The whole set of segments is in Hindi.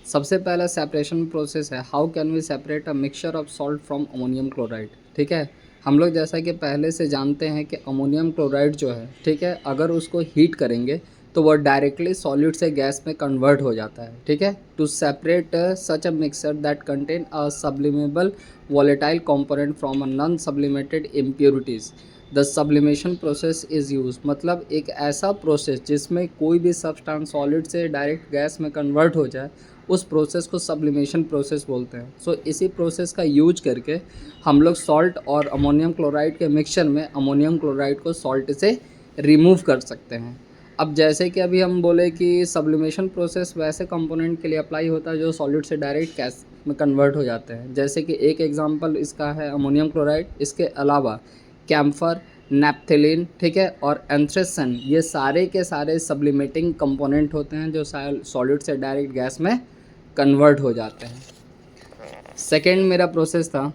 सबसे पहला सेपरेशन प्रोसेस है, how can we separate a mixture of salt from ammonium chloride. ठीक है, हम लोग जैसा कि पहले से जानते हैं कि अमोनियम क्लोराइड जो है, ठीक है, अगर उसको हीट करेंगे तो वह डायरेक्टली सॉलिड से गैस में कन्वर्ट हो जाता है। ठीक है, to separate such a mixture that contain a sublimable volatile component from a non sublimated impurities the sublimation process is use. मतलब एक ऐसा प्रोसेस जिसमें कोई भी सब्सटेंस सॉलिड से डायरेक्ट गैस में कन्वर्ट हो जाए, उस प्रोसेस को सब्लिमेशन प्रोसेस बोलते हैं। सो इसी प्रोसेस का यूज करके हम लोग सॉल्ट और अमोनियम क्लोराइड के मिक्सचर में अमोनियम क्लोराइड को सॉल्ट से रिमूव कर सकते हैं। अब जैसे कि अभी हम बोले कि सब्लिमेशन प्रोसेस वैसे कंपोनेंट के लिए अप्लाई होता है जो सॉलिड से डायरेक्ट गैस में कन्वर्ट हो जाते हैं। जैसे कि एक एग्जांपल इसका है अमोनियम क्लोराइड। इसके अलावा कैम्फर, नैप्थेलिन, ठीक है, और एंथ्रेसन, ये सारे के सारे सब्लिमेटिंग कंपोनेंट होते हैं जो सॉलिड से डायरेक्ट गैस में कन्वर्ट हो जाते हैं। सेकेंड मेरा प्रोसेस था,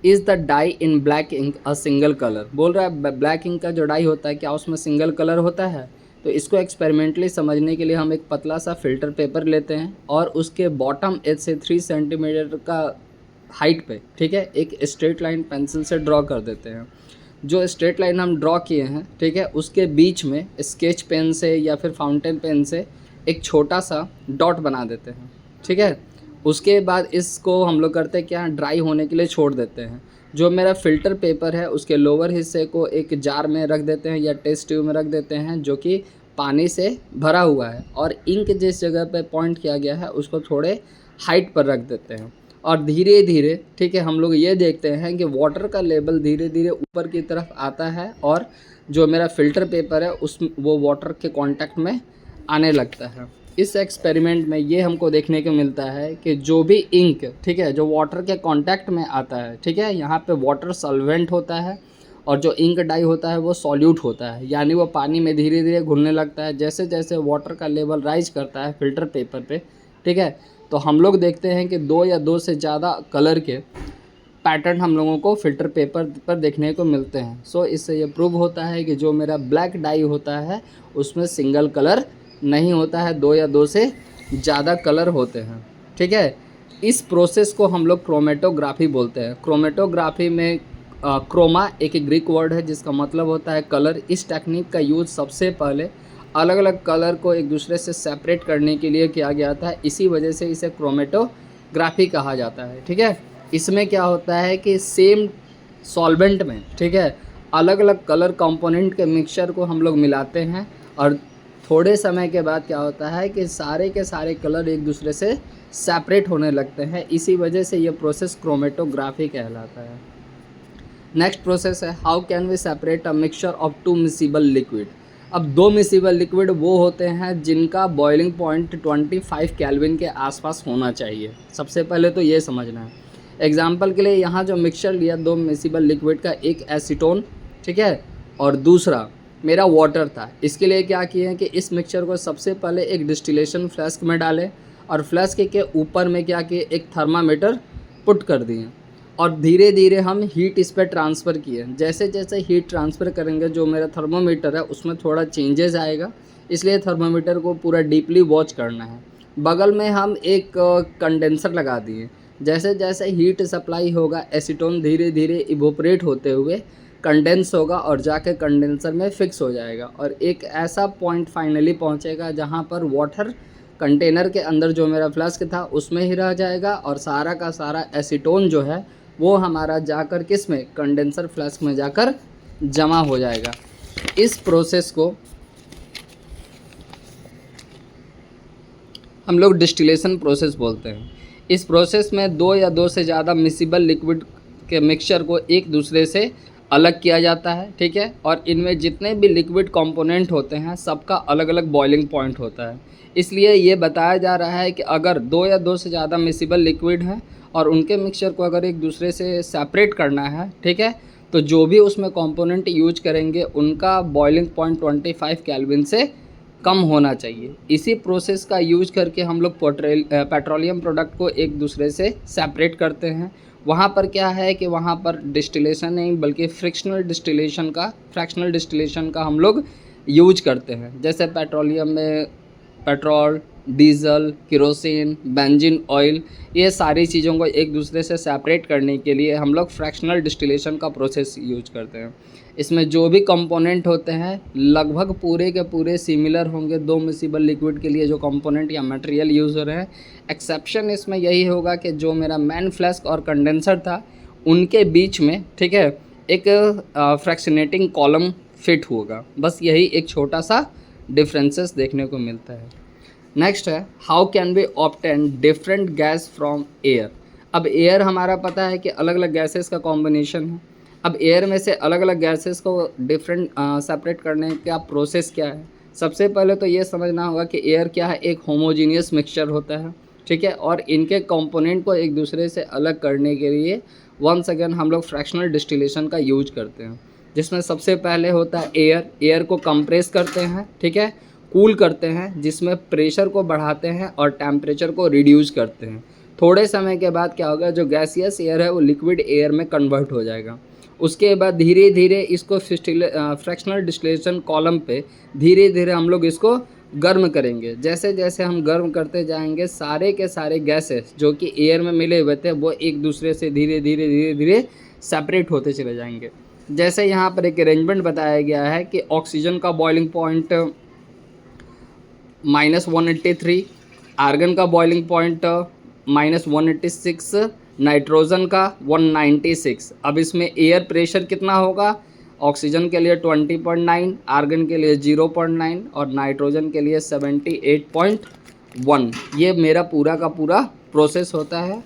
is the dye in black ink a single colour. बोल रहा है ब्लैक इंक का जो डाई होता है क्या उसमें सिंगल कलर होता है। तो इसको एक्सपेरिमेंटली समझने के लिए हम एक पतला सा फिल्टर पेपर लेते हैं और उसके बॉटम एज से 3 सेंटीमीटर का हाइट पे, ठीक है, एक स्ट्रेट लाइन पेंसिल से ड्रॉ कर देते हैं। जो स्ट्रेट लाइन हम ड्रॉ किए हैं, ठीक है, उसके बीच में स्केच पेन से या फिर फाउंटेन पेन से एक छोटा सा डॉट बना देते हैं। ठीक है, उसके बाद इसको हम लोग करते हैं क्या, ड्राई होने के लिए छोड़ देते हैं। जो मेरा फ़िल्टर पेपर है उसके लोअर हिस्से को एक जार में रख देते हैं या टेस्ट ट्यूब में रख देते हैं जो कि पानी से भरा हुआ है, और इंक जिस जगह पे पॉइंट किया गया है उसको थोड़े हाइट पर रख देते हैं। और धीरे धीरे, ठीक है, हम लोग ये देखते हैं कि वाटर का लेवल धीरे धीरे ऊपर की तरफ आता है और जो मेरा फ़िल्टर पेपर है उस वो वाटर के कांटेक्ट में आने लगता है। इस एक्सपेरिमेंट में ये हमको देखने को मिलता है कि जो भी इंक, ठीक है, जो वाटर के कांटेक्ट में आता है, ठीक है, यहाँ पे वाटर सॉल्वेंट होता है और जो इंक डाई होता है वो सॉल्यूट होता है, यानी वो पानी में धीरे धीरे घुलने लगता है जैसे जैसे वाटर का लेवल राइज करता है फ़िल्टर पेपर पे। ठीक है, तो हम लोग देखते हैं कि 2 या 2 से ज़्यादा कलर के पैटर्न हम लोगों को फ़िल्टर पेपर पर देखने को मिलते हैं। सो इससे ये प्रूव होता है कि जो मेरा ब्लैक डाई होता है उसमें सिंगल कलर नहीं होता है, 2 या 2 से ज़्यादा कलर होते हैं। ठीक है, इस प्रोसेस को हम लोग क्रोमेटोग्राफी बोलते हैं। क्रोमेटोग्राफी में क्रोमा एक ग्रीक वर्ड है जिसका मतलब होता है कलर। इस टेक्निक का यूज़ सबसे पहले अलग अलग कलर को एक दूसरे से सेपरेट करने के लिए किया गया था, इसी वजह से इसे क्रोमेटोग्राफी कहा जाता है। ठीक है, इसमें क्या होता है कि सेम सॉल्वेंट में, ठीक है, अलग अलग कलर कंपोनेंट के मिक्सचर को हम लोग मिलाते हैं और थोड़े समय के बाद क्या होता है कि सारे के सारे कलर एक दूसरे से सेपरेट होने लगते हैं। इसी वजह से ये प्रोसेस क्रोमेटोग्राफी कहलाता है। नेक्स्ट प्रोसेस है, how can we separate a mixture of 2 miscible liquid. अब 2 मिसिबल लिक्विड वो होते हैं जिनका बॉइलिंग पॉइंट 25 केल्विन के आसपास होना चाहिए। सबसे पहले तो ये समझना है। एग्जाम्पल के लिए यहाँ जो मिक्सचर लिया 2 मिसिबल लिक्विड का, एक एसीटोन, ठीक है, और दूसरा मेरा वाटर था। इसके लिए क्या किए हैं कि इस मिक्सचर को सबसे पहले एक डिस्टिलेशन फ्लास्क में डालें और फ्लास्क के ऊपर में क्या किए, एक थर्मामीटर पुट कर दिए और धीरे धीरे हम हीट इस पर ट्रांसफ़र किए। जैसे जैसे हीट ट्रांसफ़र करेंगे जो मेरा थर्मोमीटर है उसमें थोड़ा चेंजेस आएगा, इसलिए थर्मोमीटर को पूरा डीपली वॉच करना है। बगल में हम एक कंडेंसर लगा दिए। जैसे जैसे हीट सप्लाई होगा एसीटोन धीरे धीरे इवोपरेट होते हुए कंडेंस होगा और जाके कंडेंसर में फिक्स हो जाएगा और एक ऐसा पॉइंट फाइनली पहुंचेगा जहां पर वाटर कंटेनर के अंदर जो मेरा फ्लास्क था उसमें ही रह जाएगा और सारा का सारा एसीटोन जो है वो हमारा जाकर किस में, कंडेंसर फ्लास्क में जाकर जमा हो जाएगा। इस प्रोसेस को हम लोग डिस्टिलेशन प्रोसेस बोलते हैं। इस प्रोसेस में 2 या 2 से ज़्यादा मिसिबल लिक्विड के मिक्सचर को एक दूसरे से अलग किया जाता है। ठीक है, और इनमें जितने भी लिक्विड कंपोनेंट होते हैं सबका अलग अलग बॉइलिंग पॉइंट होता है। इसलिए ये बताया जा रहा है कि अगर 2 या 2 से ज़्यादा मिसिबल लिक्विड हैं और उनके मिक्सचर को अगर एक दूसरे से सेपरेट करना है, ठीक है, तो जो भी उसमें कंपोनेंट यूज करेंगे उनका बॉइलिंग पॉइंट 25 केल्विन से कम होना चाहिए। इसी प्रोसेस का यूज करके हम लोग पेट्रोलियम प्रोडक्ट को एक दूसरे से सेपरेट करते हैं। वहाँ पर क्या है कि वहाँ पर डिस्टिलेशन नहीं बल्कि फ्रैक्शनल डिस्टिलेशन का हम लोग यूज करते हैं। जैसे पेट्रोलियम में petrol, diesel, kerosene, benzene oil, ये सारी चीज़ों को एक दूसरे से सेपरेट करने के लिए हम लोग फ्रैक्शनल डिस्टिलेशन का प्रोसेस यूज करते हैं। इसमें जो भी कंपोनेंट होते हैं लगभग पूरे के पूरे सिमिलर होंगे दो मिसिबल लिक्विड के लिए जो कंपोनेंट या मटेरियल यूज़ हो रहे हैं। एक्सेप्शन इसमें यही होगा कि जो मेरा मैन फ्लास्क और कंडेंसर था उनके बीच में, ठीक है, एक फ्रैक्शनेटिंग कॉलम फिट होगा। बस यही एक छोटा सा डिफरेंसेस देखने को मिलता है। नेक्स्ट है how can be obtain different gas from air. अब एयर हमारा पता है कि अलग अलग गैसेस का कॉम्बिनेशन है। अब एयर में से अलग अलग गैसेस को डिफरेंट सेपरेट करने का प्रोसेस क्या है। सबसे पहले तो ये समझना होगा कि एयर क्या है, एक होमोजीनियस मिक्सचर होता है, ठीक है, और इनके कंपोनेंट को एक दूसरे से अलग करने के लिए वंस अगेन हम लोग फ्रैक्शनल डिस्टिलेशन का यूज करते हैं, जिसमें सबसे पहले होता है एयर को कंप्रेस करते हैं, ठीक है, कूल करते हैं, जिसमें प्रेशर को बढ़ाते हैं और टेम्परेचर को रिड्यूस करते हैं। थोड़े समय के बाद क्या होगा, जो गैसियस एयर है वो लिक्विड एयर में कन्वर्ट हो जाएगा। उसके बाद धीरे धीरे इसको फ्रैक्शनल डिस्टिलेशन कॉलम पे धीरे धीरे हम लोग इसको गर्म करेंगे। जैसे जैसे हम गर्म करते जाएंगे सारे के सारे गैसेस जो कि एयर में मिले हुए थे वो एक दूसरे से धीरे धीरे धीरे धीरे सेपरेट होते चले जाएंगे। जैसे यहाँ पर एक अरेंजमेंट बताया गया है कि ऑक्सीजन का बॉइलिंग पॉइंट -183, आर्गन का बॉइलिंग पॉइंट -186, नाइट्रोजन का 196। अब इसमें एयर प्रेशर कितना होगा, ऑक्सीजन के लिए 20.9, आर्गन के लिए 0.9 और नाइट्रोजन के लिए 78.1। ये मेरा पूरा का पूरा प्रोसेस होता है